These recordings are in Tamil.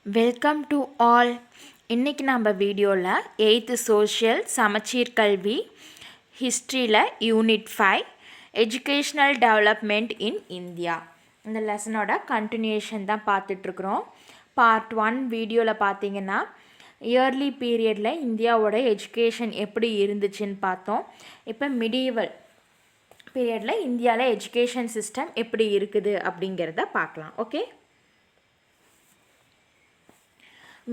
Welcome to all. இன்றைக்கி நம்ம வீடியோவில் 8th சோஷியல் சமச்சீர் கல்வி ஹிஸ்ட்ரியில் unit 5 educational development in India இந்த லெசனோட கண்டினியூஷன் தான் பார்த்துட்ருக்குறோம். பார்ட் 1 வீடியோவில் பார்த்தீங்கன்னா இயர்லி பீரியடில் இந்தியாவோட எஜுகேஷன் எப்படி இருந்துச்சுன்னு பார்த்தோம். இப்போ மிடிவல் பீரியடில் இந்தியாவில் எஜுகேஷன் சிஸ்டம் எப்படி இருக்குது அப்படிங்கிறத பார்க்கலாம். Okay,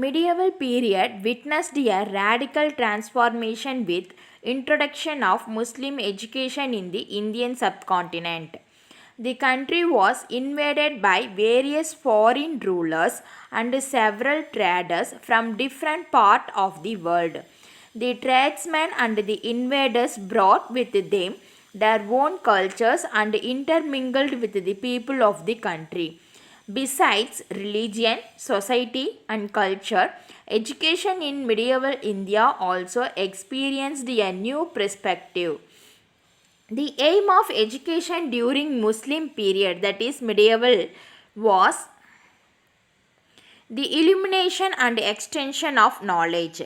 medieval period witnessed a radical transformation with introduction of Muslim education in the Indian subcontinent. The country was invaded by various foreign rulers and several traders from different parts of the world. The tradesmen and the invaders brought with them their own cultures and intermingled with the people of the country. Besides religion, society and culture, education in medieval India also experienced a new perspective. The aim of education during Muslim period, that is medieval, was the illumination and extension of knowledge.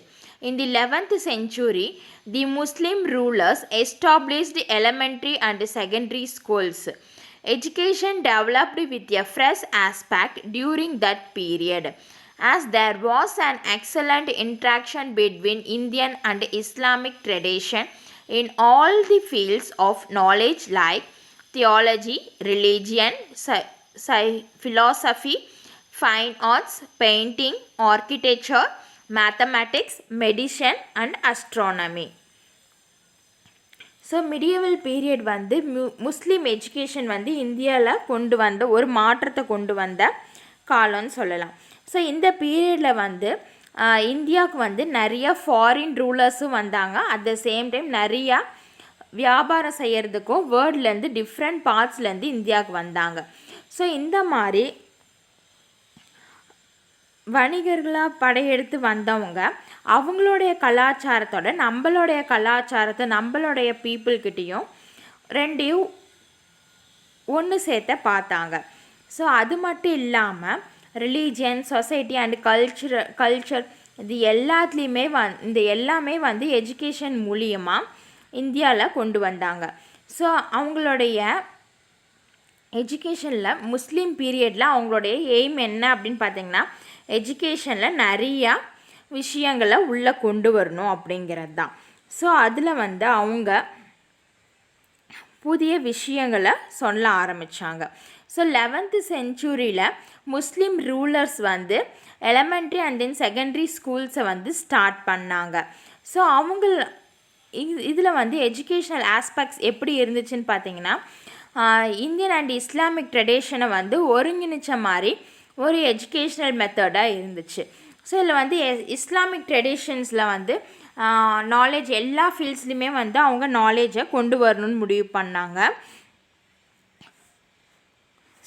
In the 11th century, the Muslim rulers established elementary and secondary schools. Education developed with a fresh aspect during that period, as there was an excellent interaction between Indian and Islamic tradition in all the fields of knowledge like theology, religion, philosophy, fine arts, painting, architecture, mathematics, medicine and astronomy. So medieval period வந்து முஸ்லீம் எஜுகேஷன் வந்து இந்தியாவில் கொண்டு வந்த ஒரு மாற்றத்தை கொண்டு வந்த காலம்னு சொல்லலாம். ஸோ இந்த பீரியடில் வந்து இந்தியாவுக்கு வந்து நிறைய ஃபாரின் ரூலர்ஸும் வந்தாங்க. அட் த சேம் டைம் நிறையா வியாபாரம் செய்கிறதுக்கும் வேர்ல்ட்லேருந்து டிஃப்ரெண்ட் பார்ட்ஸ்லேருந்து இந்தியாவுக்கு வந்தாங்க. ஸோ இந்த மாதிரி வணிகர்களாக படையெடுத்து வந்தவங்க அவங்களுடைய கலாச்சாரத்தோட நம்மளுடைய கலாச்சாரத்தை நம்மளுடைய பீப்புள்கிட்டையும் ரெண்டையும் ஒன்று சேர்த்த பார்த்தாங்க. ஸோ அது மட்டும் இல்லாமல் ரிலீஜியன், சொசைட்டி அண்ட் கல்ச்சர் இது எல்லாத்துலேயுமே இந்த எல்லாமே வந்து எஜுகேஷன் மூலியமாக இந்தியாவில் கொண்டு வந்தாங்க. ஸோ அவங்களுடைய எஜுகேஷனில் முஸ்லீம் பீரியடில் அவங்களுடைய எய்ம் என்ன அப்படின்னு பார்த்திங்கன்னா எஜுகேஷனில் நிறையா விஷயங்களை உள்ளே கொண்டு வரணும் அப்படிங்கிறது தான். ஸோ அதில் வந்து அவங்க புதிய விஷயங்களை சொல்ல ஆரம்பித்தாங்க. ஸோ 11th சென்ச்சுரியில் முஸ்லீம் ரூலர்ஸ் வந்து எலமெண்ட்ரி அண்ட் தென் செகண்டரி ஸ்கூல்ஸை வந்து ஸ்டார்ட் பண்ணாங்க. ஸோ அவங்க இதில் வந்து எஜுகேஷ்னல் ஆஸ்பெக்ட்ஸ் எப்படி இருந்துச்சுன்னு பார்த்தீங்கன்னா இந்தியன் அண்ட் இஸ்லாமிக் ட்ரெடிஷனை வந்து ஒருங்கிணைச்ச மாதிரி ஒரு எஜுகேஷ்னல் மெத்தடாக இருந்துச்சு. ஸோ இதில் வந்து இஸ்லாமிக் ட்ரெடிஷன்ஸில் வந்து நாலேஜ் எல்லா ஃபீல்ட்ஸ்லையுமே வந்து அவங்க நாலேஜை கொண்டு வரணும்னு முடிவு பண்ணாங்க.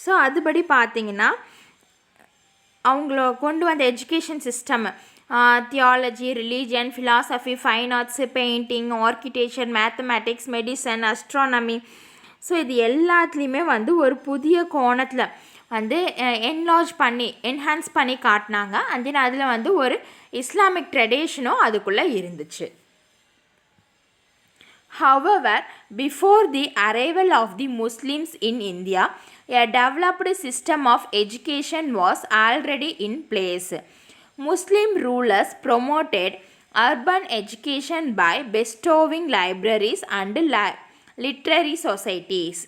ஸோ அதுபடி பார்த்திங்கன்னா அவங்கள கொண்டு வந்த education system theology, religion, philosophy, fine arts, painting, architecture, mathematics, medicine, astronomy, so இது எல்லாத்துலேயுமே வந்து ஒரு புதிய கோணத்தில் வந்து என்ஹான்ஸ் பண்ணி காட்டினாங்க. அண்ட் தென் அதில் வந்து ஒரு இஸ்லாமிக் ட்ரெடிஷனும் அதுக்குள்ளே இருந்துச்சு. However, before the arrival of the Muslims in India, a developed system of education was already in place. Muslim rulers promoted urban education by bestowing libraries and literary societies.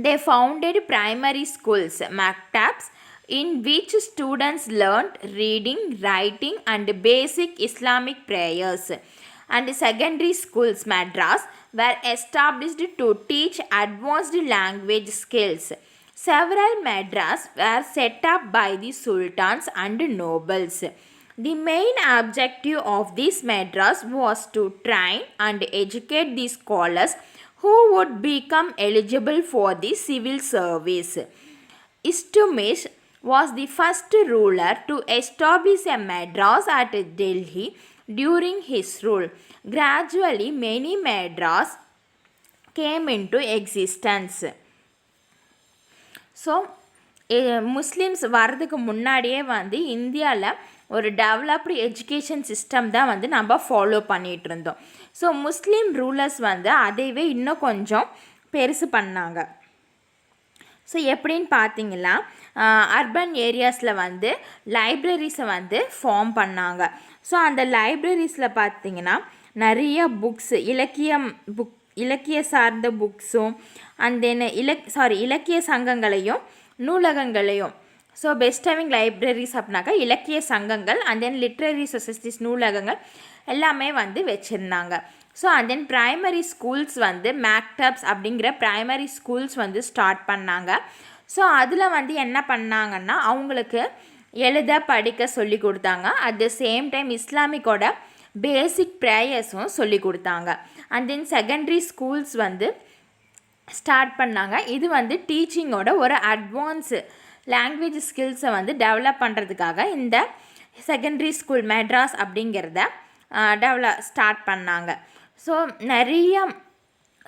They founded primary schools, maktabs, in which students learnt reading, writing and basic Islamic prayers. And secondary schools, madras, were established to teach advanced language skills. Several madras were set up by the sultans and nobles. The main objective of these madras was to train and educate the scholars who would become eligible for the civil service. Iltutmish was the first ruler to establish a madras at Delhi during his rule. Gradually, many madras came into existence. So, Muslims வர்றதுக்கு முன்னாடியே வந்து இந்தியாவில் ஒரு டெவலப்டு எஜுகேஷன் சிஸ்டம் தான் வந்து நம்ம ஃபாலோ பண்ணிகிட்டு இருந்தோம். ஸோ முஸ்லீம் ரூலர்ஸ் வந்து அதைவே இன்னும் கொஞ்சம் பெருசு பண்ணாங்க. ஸோ எப்படின்னு பார்த்தீங்கன்னா அர்பன் ஏரியாஸில் வந்து லைப்ரரிஸை வந்து ஃபார்ம் பண்ணாங்க. ஸோ அந்த லைப்ரரிஸில் பார்த்தீங்கன்னா நிறைய புக்ஸு இலக்கிய சார்ந்த புக்ஸும் அண்ட் தென் இலக்கிய சங்கங்களையும் நூலகங்களையும். ஸோ பெஸ்ட் ஹேவிங் லைப்ரரிஸ் அப்படின்னாக்கா இலக்கிய சங்கங்கள் அண்ட் தென் லிட்ரரி சொசைட்டிஸ் நூலகங்கள் எல்லாமே வந்து வச்சுருந்தாங்க. So and then primary schools வந்து மேக்டப்ஸ் அப்படிங்கிற ப்ரைமரி ஸ்கூல்ஸ் வந்து ஸ்டார்ட் பண்ணாங்க. ஸோ அதில் வந்து என்ன பண்ணாங்கன்னா அவங்களுக்கு எழுத படிக்க சொல்லி கொடுத்தாங்க. அட் த சேம் டைம் இஸ்லாமிக்கோட பேசிக் ப்ரேயர்ஸும் சொல்லி கொடுத்தாங்க. அண்ட் தென் செகண்டரி ஸ்கூல்ஸ் வந்து ஸ்டார்ட் பண்ணாங்க. இது வந்து டீச்சிங்கோட ஒரு அட்வான்ஸு லாங்குவேஜ் ஸ்கில்ஸை வந்து டெவலப் பண்ணுறதுக்காக இந்த செகண்டரி ஸ்கூல் மெட்ராஸ் அப்படிங்கிறத ஸ்டார்ட் பண்ணாங்க. ஸோ நிறைய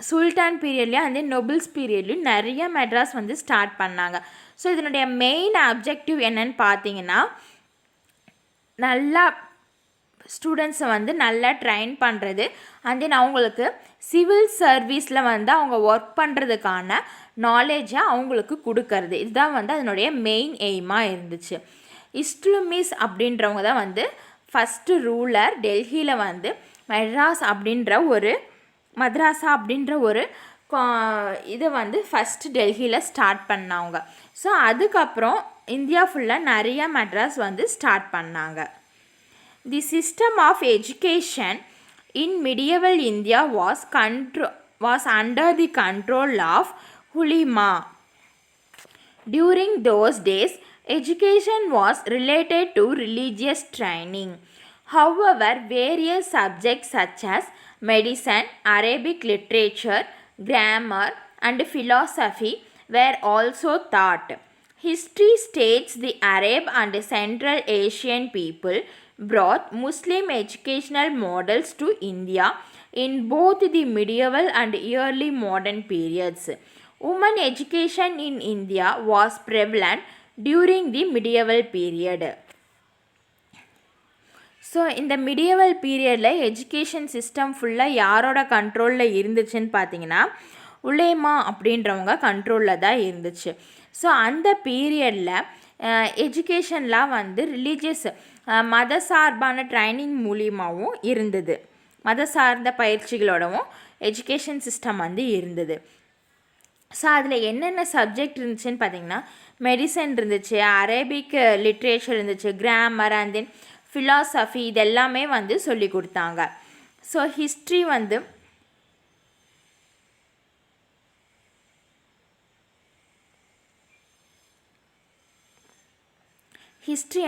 சுல்தான் பீரியட்லேயும் அந்த நொபல்ஸ் பீரியட்லேயும் நிறைய மெட்ராஸ் வந்து ஸ்டார்ட் பண்ணாங்க. ஸோ இதனுடைய மெயின் அப்ஜெக்டிவ் என்னன்னு பார்த்தீங்கன்னா நல்லா ஸ்டூடெண்ட்ஸை வந்து நல்லா ட்ரெயின் பண்ணுறது அண்ட் தென் அவங்களுக்கு சிவில் சர்வீஸில் வந்து அவங்க ஒர்க் பண்ணுறதுக்கான நாலேஜை அவங்களுக்கு கொடுக்கறது. இதுதான் வந்து அதனுடைய மெயின் எய்மாக இருந்துச்சு. இஸ்லாமிஸ் அப்படின்றவங்க தான் வந்து ஃபஸ்ட்டு ரூலர். டெல்லியில் வந்து மദ്രാஸா அப்படின்ற ஒரு இதை வந்து ஃபஸ்ட்டு டெல்லியில் ஸ்டார்ட் பண்ணவங்க. ஸோ அதுக்கப்புறம் இந்தியா ஃபுல்லாக நிறைய மெட்ராஸ் வந்து ஸ்டார்ட் பண்ணாங்க. The system of education in medieval India was under the control of ulema. During those days, education was related to religious training. However, various subjects such as medicine, Arabic literature, grammar, and philosophy were also taught. History states the Arab and Central Asian people brought Muslim educational models to India in both the medieval and early modern periods. Women education in India was prevalent during the medieval period. So இந்த மிடியவல் பீரியடில் எஜுகேஷன் சிஸ்டம் ஃபுல்லாக யாரோட கண்ட்ரோலில் இருந்துச்சுன்னு பார்த்தீங்கன்னா உலேமா அப்படின்றவங்க கண்ட்ரோலில் தான் இருந்துச்சு. ஸோ அந்த பீரியடில் எஜுகேஷன்லாம் வந்து ரிலீஜியஸ் மத சார்பான ட்ரைனிங் மூலியமாகவும் இருந்தது. மத சார்ந்த பயிற்சிகளோடவும் எஜுகேஷன் சிஸ்டம் வந்து இருந்தது. ஸோ அதில் என்னென்ன சப்ஜெக்ட் இருந்துச்சுன்னு பார்த்தீங்கன்னா மெடிசன் இருந்துச்சு, அரேபிக் லிட்ரேச்சர் இருந்துச்சு, கிராமர் அண்ட் தென் ஃபிலாசபி இதெல்லாமே வந்து சொல்லி கொடுத்தாங்க. ஸோ ஹிஸ்ட்ரி வந்து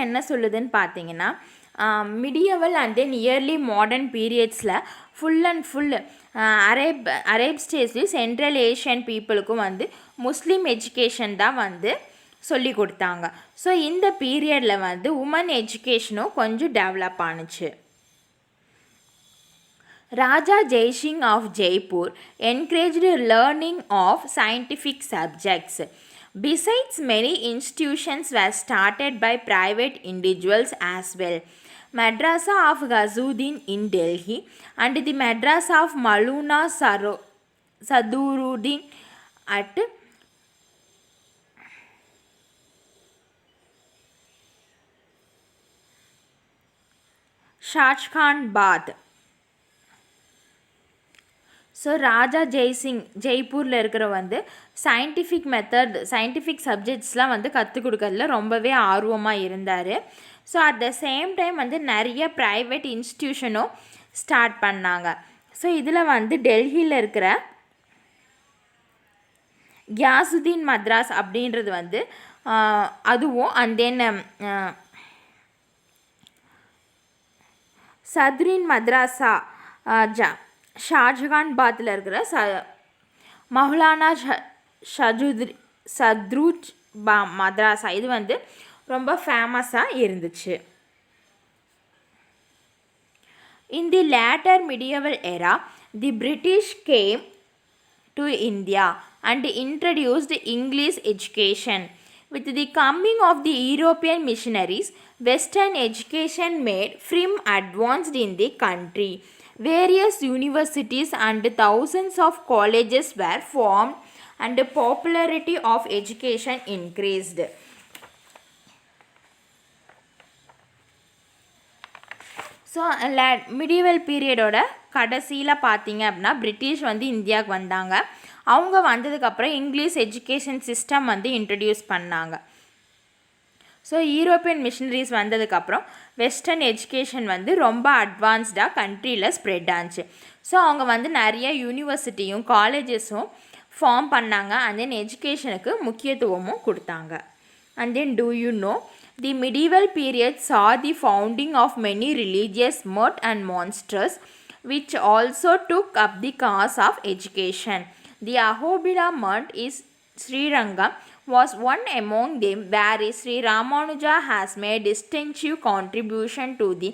என்ன சொல்லுதுன்னு பார்த்தீங்கன்னா medieval and then early modern பீரியட்ஸில் ஃபுல் அண்ட் ஃபுல் அரேப் ஸ்டேட்ஸ்லையும் சென்ட்ரல் ஏஷியன் பீப்புளுக்கும் வந்து முஸ்லீம் எஜுகேஷன் தான் வந்து சொல்லி கொடுத்தாங்க. ஸோ இந்த பீரியடில் வந்து உமன் எஜுகேஷனும் கொஞ்சம் டெவலப் ஆணுச்சு. Raja Jai Singh of Jaipur encouraged learning of scientific subjects. Besides, many institutions were started by private individuals as well. Madrasa of Ghazuddin in Delhi and the Madrasa of Maulana Sadruddin at ஷாஜ்கான்பாத். ஸோ ராஜா ஜெய்சிங் ஜெய்ப்பூரில் இருக்கிற வந்து சயின்டிஃபிக் சப்ஜெக்ட்ஸ்லாம் வந்து கற்றுக் கொடுக்கறதுல ரொம்பவே ஆர்வமாக இருந்தார். So at the same time வந்து நிறைய ப்ரைவேட் இன்ஸ்டியூஷனும் ஸ்டார்ட் பண்ணாங்க. ஸோ இதில் வந்து டெல்லியில் இருக்கிற கியாசுதீன் மദ്രാஸ் அப்படின்றது வந்து அதுவும் அண்ட் தென் சத்ரின் மദ്രാஸா ஷாஜகான்பாத்தில் இருக்கிற மௌலானா சத்ருஜ் மദ്രാஸா இது வந்து ரொம்ப ஃபேமஸாக இருந்துச்சு. In the later medieval era, the British came to India and introduced English education. With the coming of the European missionaries, Western education made firm advanced in the country. Various universities and thousands of colleges were formed and the popularity of education increased. So medieval பீரியடோட கடைசியில் பார்த்தீங்க அப்படின்னா பிரிட்டிஷ் வந்து இந்தியாவுக்கு வந்தாங்க. அவங்க வந்ததுக்கப்புறம் இங்கிலீஷ் எஜுகேஷன் சிஸ்டம் வந்து இன்ட்ரடியூஸ் பண்ணாங்க. ஸோ யூரோப்பியன் மிஷினரிஸ் வந்ததுக்கப்புறம் வெஸ்டர்ன் எஜுகேஷன் வந்து ரொம்ப அட்வான்ஸ்டாக கண்ட்ரியில் ஸ்ப்ரெட் ஆச்சு. ஸோ அவங்க வந்து நிறைய யூனிவர்சிட்டியும் காலேஜஸும் ஃபார்ம் பண்ணாங்க. அண்ட் தென் எஜுகேஷனுக்கு முக்கியத்துவமும் கொடுத்தாங்க. And then do you know, the medieval period saw the founding of many religious mots and monsters which also took up the cause of education. The Ahobila monk is Srirangam was one among them, where Sri Ramanuja has made distinctive contribution to the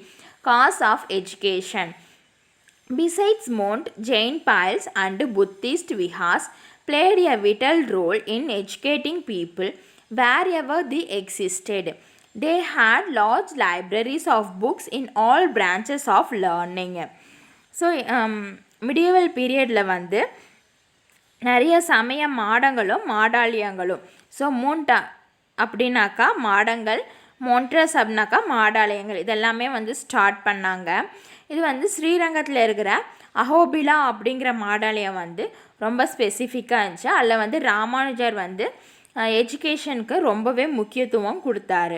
cause of education. Besides Mont, Jain piles and Buddhist vihars played a vital role in educating people wherever they existed. They had large libraries of books in all branches of learning. So medieval பீரியடில் வந்து நிறைய சமய மாடங்களும் மாடாலயங்களும், ஸோ மூண்டா அப்படின்னாக்கா மாடங்கள், மோன்ட்ரஸ் அப்படின்னாக்கா மாடாலயங்கள், இதெல்லாமே வந்து ஸ்டார்ட் பண்ணாங்க. இது வந்து ஸ்ரீரங்கத்தில் இருக்கிற அஹோபிலா அப்படிங்கிற மாடாலயம் வந்து ரொம்ப ஸ்பெசிஃபிக்காக இருந்துச்சு. அதில் வந்து ராமானுஜர் வந்து எஜுகேஷனுக்கு ரொம்பவே முக்கியத்துவம் கொடுத்தாரு.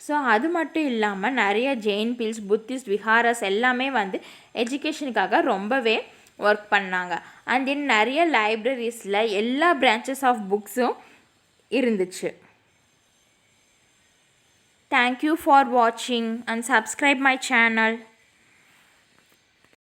ஸோ அது மட்டும் இல்லாமல் நிறைய ஜெயின் பில்ஸ், புத்திஸ்ட் விஹாரஸ் எல்லாமே வந்து எஜுகேஷனுக்காக ரொம்பவே ஒர்க் பண்ணாங்க. அண்ட் தென் நிறைய லைப்ரரிஸில் எல்லா பிரான்ச்சஸ் ஆஃப் புக்ஸும் இருந்துச்சு. தேங்க்யூ ஃபார் வாட்சிங் அண்ட் சப்ஸ்கிரைப் மை சேனல்.